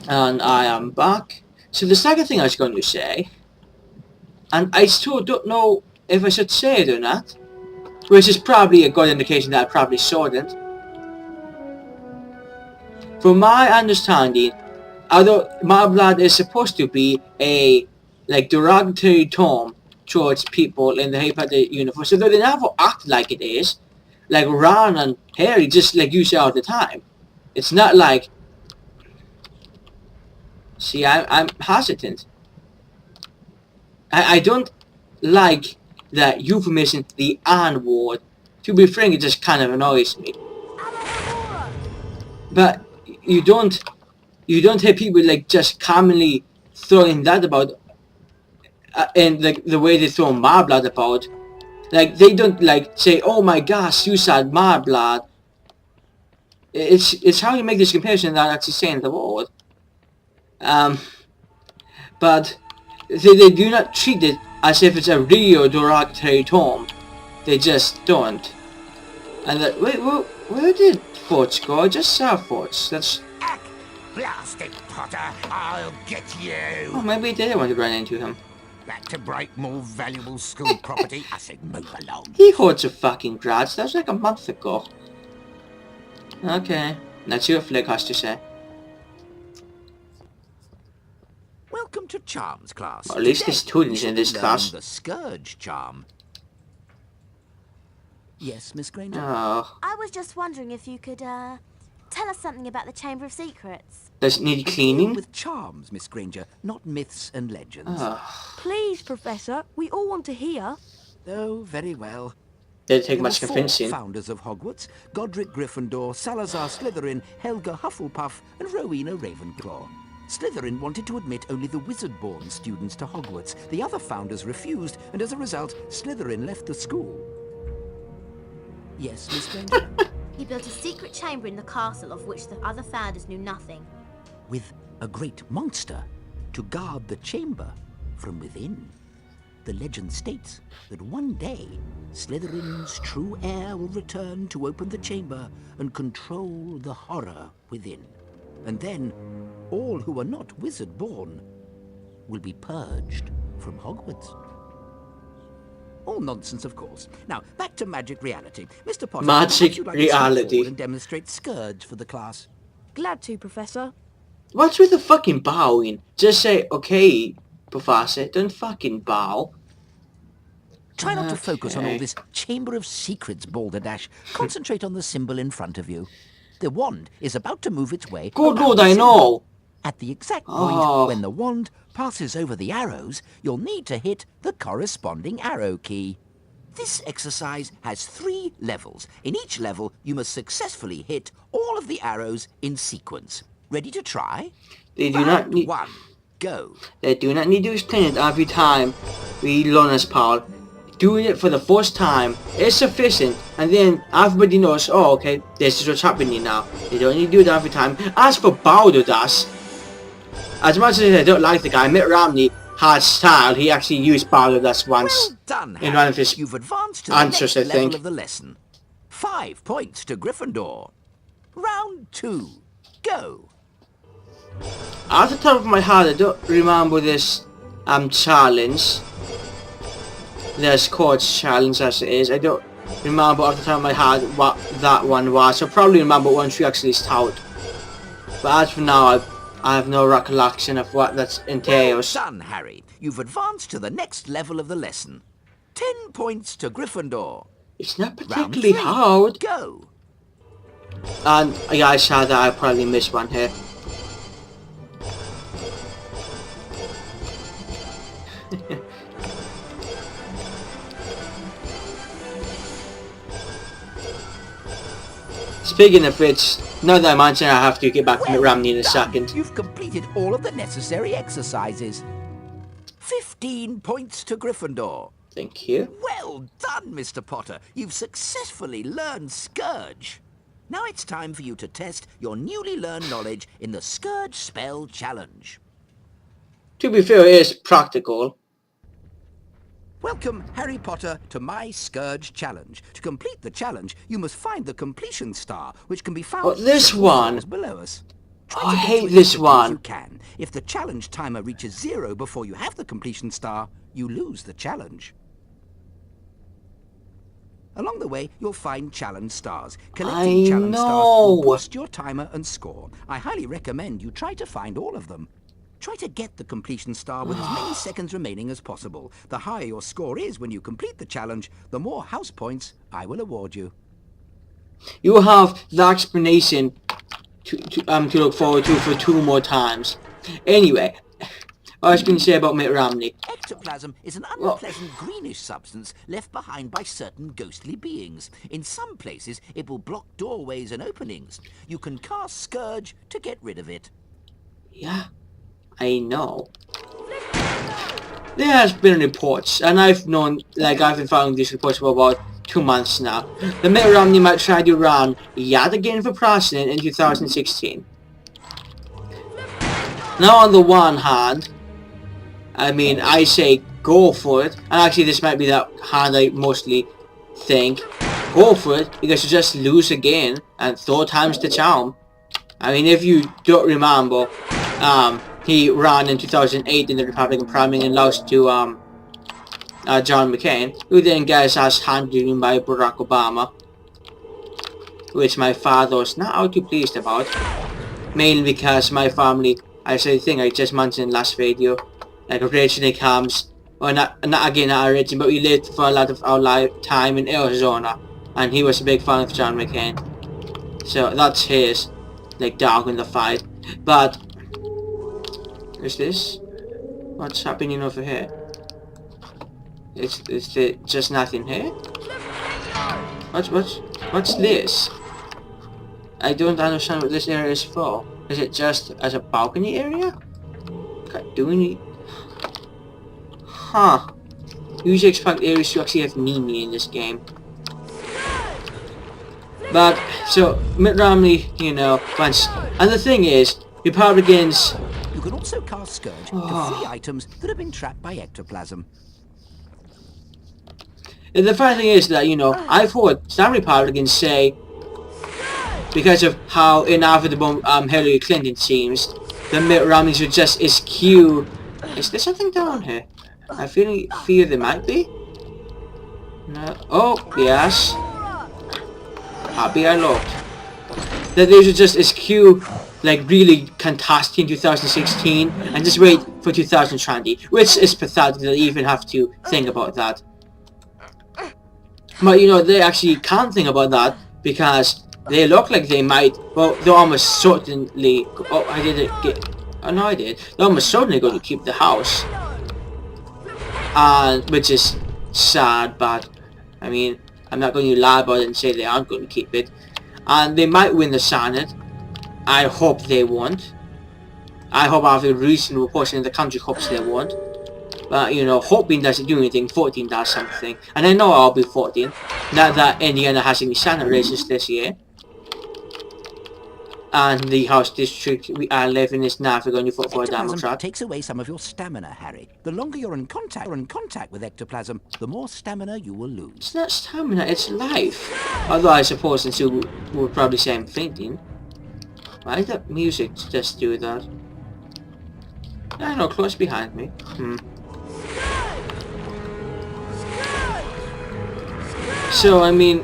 And I am back. So the second thing I was going to say, and I still don't know if I should say it or not, which is probably a good indication that I probably shouldn't. From my understanding, although Mudblood is supposed to be a derogatory term towards people in the Harry Potter universe, although they never act like it is, like Ron and Harry just use it all the time. It's not like. See, I'm hesitant. I don't like that euphemism, the N word. To be frank, it just kind of annoys me. But you don't hear people just commonly throwing that about, and the way they throw Mudblood about. They don't say, "Oh my gosh, suicide Mudblood." It's how you make this comparison without actually saying the word. But they do not treat it as if it's a real derogatory term. They just don't. And wait, where did Forge go? I just saw Forge. That's. Blast it, Potter! I'll get you! Oh, maybe they did want to run into him. Back to break more valuable school property? I said move along. He holds a fucking grudge. That was like a month ago. Okay, let's see what Flick has to say. Welcome to Charms class. Well, at least Today, the students you in this should class. learn the Scourge charm. Yes, Miss Granger? Oh. I was just wondering if you could, tell us something about the Chamber of Secrets. Does it need We cleaning? deal with charms, Miss Granger, not myths and legends. Oh. Please, Professor, we all want to hear. Oh, very well. Did it take There much were convincing? 4 founders of Hogwarts: Godric Gryffindor, Salazar Slytherin, Helga Hufflepuff, and Rowena Ravenclaw. Slytherin wanted to admit only the wizard-born students to Hogwarts. The other founders refused, and as a result, Slytherin left the school. Yes, Miss Granger? He built a secret chamber in the castle of which the other founders knew nothing. With a great monster to guard the chamber from within. The legend states that one day, Slytherin's true heir will return to open the chamber and control the horror within. And then, all who are not wizard-born will be purged from Hogwarts. All nonsense, of course. Now, back to magic reality. Mr. Potter, Magic would you like to step reality. forward and demonstrate Scourge for the class? Glad to, Professor. What's with the fucking bowing? Just say, okay, Professor. Don't fucking bow. Try not to focus on all Okay. this Chamber of Secrets, Balderdash. Concentrate on the symbol in front of you. The wand is about to move its way. Good around lord, the I symbol. know. At the exact point Oh. when the wand passes over the arrows, you'll need to hit the corresponding arrow key. This exercise has 3 levels. In each level, you must successfully hit all of the arrows in sequence. Ready to try? They do not Round need. 1. Go. They do not need to explain it every time we learn this part. Doing it for the first time is sufficient, and then everybody knows, oh, okay, this is what's happening now. They don't need to do it every time. As for Balderdash, as much as I don't like the guy, Mitt Romney has style. He actually used Balderdash once. Well done, in Harry. one of his You've advanced to the answers, next I think. level of the lesson. 5 points to Gryffindor. Round 2. Go. Off the top of my head, I don't remember this challenge. This course challenge as it is. I don't remember off the top of my head what that one was. I'll probably remember once we actually start. But as for now, I have no recollection of what that entails. Well done, Harry. You've advanced to the next level of the lesson. 10 points to Gryffindor. It's not Round particularly 3. hard. Go. And yeah, I saw that I probably missed one here. Speaking of which, now that I mention, I have to get back to Mitt Romney in a done. second. You've completed all of the necessary exercises. 15 points to Gryffindor. Thank you. Well done, Mr. Potter. You've successfully learned Scourge. Now it's time for you to test your newly learned knowledge in the Scourge Spell Challenge. To be fair, it is practical. Welcome, Harry Potter, to my Scourge Challenge. To complete the challenge, you must find the completion star, which can be found Oh, this several one. floors below us. Try Oh, I to get hate to as this quickly as one. you can. If the challenge timer reaches 0 before you have the completion star, you lose the challenge. Along the way, you'll find challenge stars. Collecting I challenge stars will know. boost your timer and score. I highly recommend you try to find all of them. Try to get the completion star with as many seconds remaining as possible. The higher your score is when you complete the challenge, the more house points I will award you. You have the explanation to look forward to for 2 more times. Anyway, what I was going to say about Mitt Romney. Ectoplasm is an Well- unpleasant greenish substance left behind by certain ghostly beings. In some places, it will block doorways and openings. You can cast Scourge to get rid of it. Yeah, I know. There has been reports, and I've been following these reports for about 2 months now. The Mitt Romney might try to run yet again for president in 2016. Now, on the one hand, I mean, I say go for it, and actually this might be that hand I mostly think. Go for it, because you just lose again, and 3 times the charm. I mean, if you don't remember, he ran in 2008 in the Republican primary and lost to John McCain, who then got his ass handed in by Barack Obama, which my father was not all too pleased about, mainly because my family, I just mentioned in the last video, like originally comes, well not originally, but we lived for a lot of our lifetime in Arizona, and he was a big fan of John McCain, so that's his, like, dog in the fight. But is this? What's happening over here? Is there just nothing here? What's this? I don't understand what this area is for. Is it just as a balcony area? Can't do any... Huh. Usually expect areas to actually have meaning in this game. But, so, Mitt Romney, you know, once... And the thing is, Republicans... You can also cast Scourge to free items that have been trapped by ectoplasm. The funny thing is that, you know, I've heard some Republicans say, because of how inevitable Hillary Clinton seems, the Mitt Romneys would just eschew... Is there something down here? I fear there might be. No. Oh, yes. Happy I looked. That they should just eschew, like, really contest in 2016 and just wait for 2020, which is pathetic that they even have to think about that. But, you know, they actually can't think about that because they look like they might, well, they're almost certainly, oh, I didn't get, oh no I did, they're almost certainly going to keep the house. And, which is sad, but, I mean, I'm not going to lie about it and say they aren't going to keep it. And they might win the Senate. I hope they won't. I hope after a reasonable portion of the country hopes they won't. But, you know, hoping doesn't do anything, 14 does something. And I know I'll be 14. Not that Indiana has any Senate races this year. And the House district we are living is never going to vote for a Ectoplasm Democrat. takes away some of your stamina, Harry. The longer you're in contact with ectoplasm, the more stamina you will lose. It's not stamina, it's life. Although I suppose since you would probably say I'm fainting. Why did that music just do that? I don't know, close behind me. So, I mean...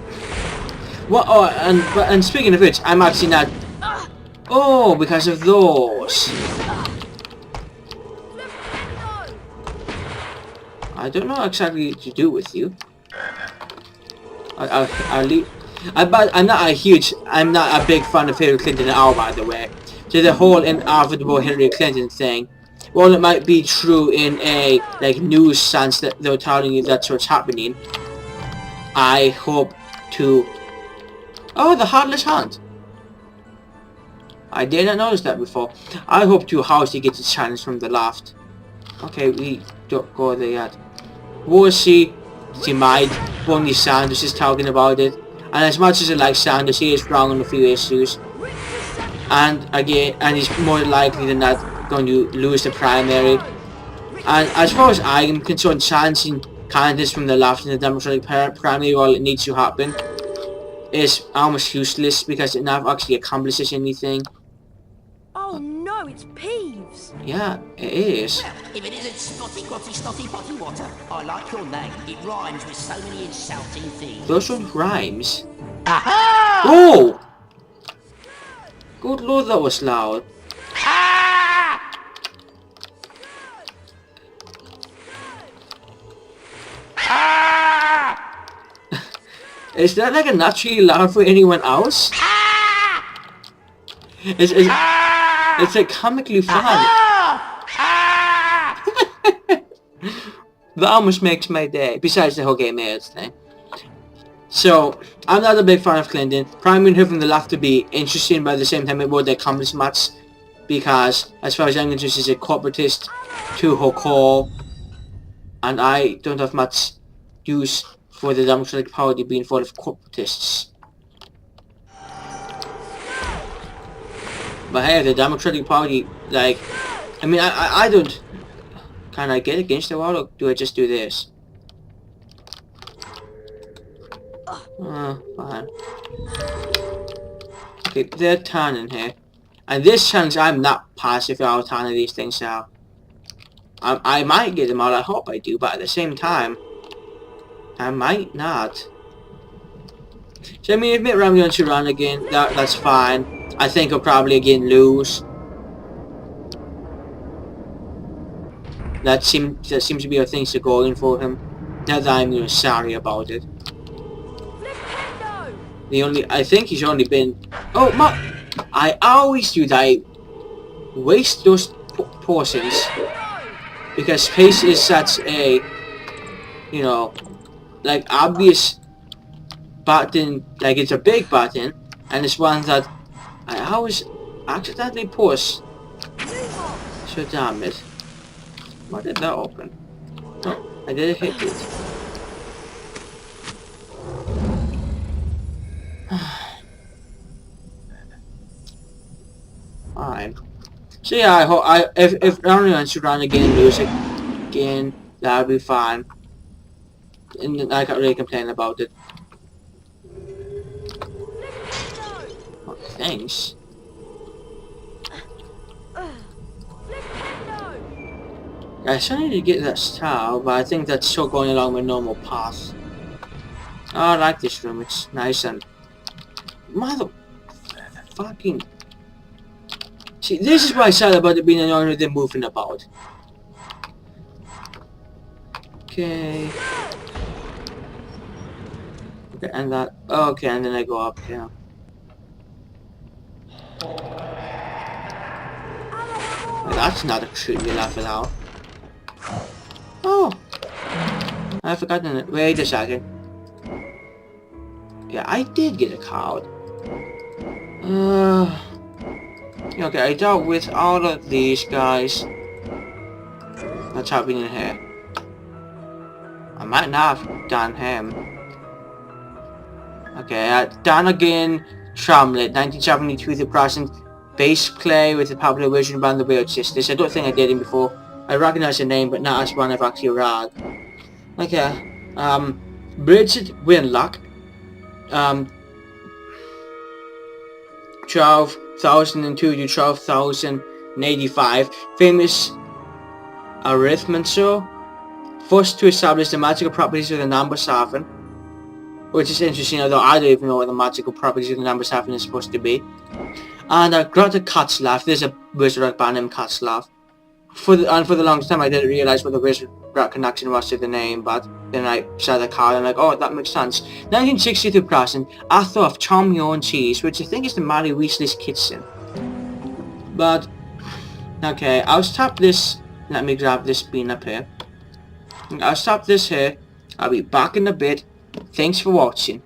What? Oh, and speaking of which, I'm actually not... Oh, because of those. I don't know exactly what to do with you. I'll leave... I'm not a big fan of Hillary Clinton at all, by the way. So the whole inevitable Hillary Clinton thing, while it might be true in a, like, news sense that they're telling you that's what's happening, I hope to... Oh, the Heartless Hunt! I did not notice that before. I hope to Housey gets a challenge from the left. Okay, we don't go there yet. We'll see. She might. Bernie Sanders is talking about it. And as much as I like Sanders, he is wrong on a few issues. And again, and he's more likely than not going to lose the primary. And as far as I am concerned, chancing candidates from the left in the Democratic primary, while it needs to happen, is almost useless because it never actually accomplishes anything. it's Peeves. Yeah, it is. Well, if it isn't Spotty Grotty Snotty Potty Water, I like your name. It rhymes with so many insulting things. Those are rhymes. Aha! Oh! Good lord, that was loud. Ah! Ah! Is that like a naturally loud for anyone else? Ah! It's like comically fun. Ah! Ah! That almost makes my day, besides the whole game is thing. So, I'm not a big fan of Clinton. Primary having the left to be interesting, but at the same time it would accomplish much, because as far as I'm concerned she's a corporatist to her core, and I don't have much use for the Democratic Party being full of corporatists. But hey, the Democratic Party, like, I mean, I don't... Can I get against the wall, or do I just do this? Fine. Okay, they're turning here. And this challenge, I'm not passive how turning these things out. I might get them out, I hope I do, but at the same time, I might not. So I mean, if Mitt Romney wants to run again, that's fine. I think he'll probably again lose. That seems to be how things are going for him. Not that I'm sorry about it. I think he's only been... Oh, I always do that. I waste those portions. Because space is such a, you know, like obvious button, like it's a big button, and it's one that I always accidentally push. So damn it. Why did that open? No, I didn't hit it. Fine. So yeah, I hope if Romney wants to run again and lose again, that'll be fine. And I can't really complain about it. Oh, thanks. I still need to get that star, but I think that's still going along my normal path. Oh, I like this room, it's nice and... Mother... fucking... See, this is what I said about it being annoying with them moving about. Okay. Okay, and that... Okay, and then I go up here. Well, that's not a treat you laugh out. Oh! I've forgotten it. Wait a second. Yeah, I did get a card. Okay, I dealt with all of these guys. What's happening in here? I might not have done him. Okay, done again. Tramlet, 1972 the present. Bass play with the popular version band The Weird Sisters. I don't think I did him before. I recognize the name, but not as one I've actually read. Okay, Bridget Winlock, 12,002 to 12,085, famous arithmetic, first to establish the magical properties of the number 7, which is interesting, although I don't even know what the magical properties of the number 7 is supposed to be. And Greta Katzlaff, there's a wizard rock band named Katzlaff. For the longest time I didn't realize what the wizard rock connection was to the name, but then I saw the card and I'm like, oh, that makes sense. 1962 present, author of Tom Yorn Cheese, which I think is the Mary Weasley's kitchen. But, okay, I'll stop this. Let me grab this bean up here. I'll stop this here. I'll be back in a bit. Thanks for watching.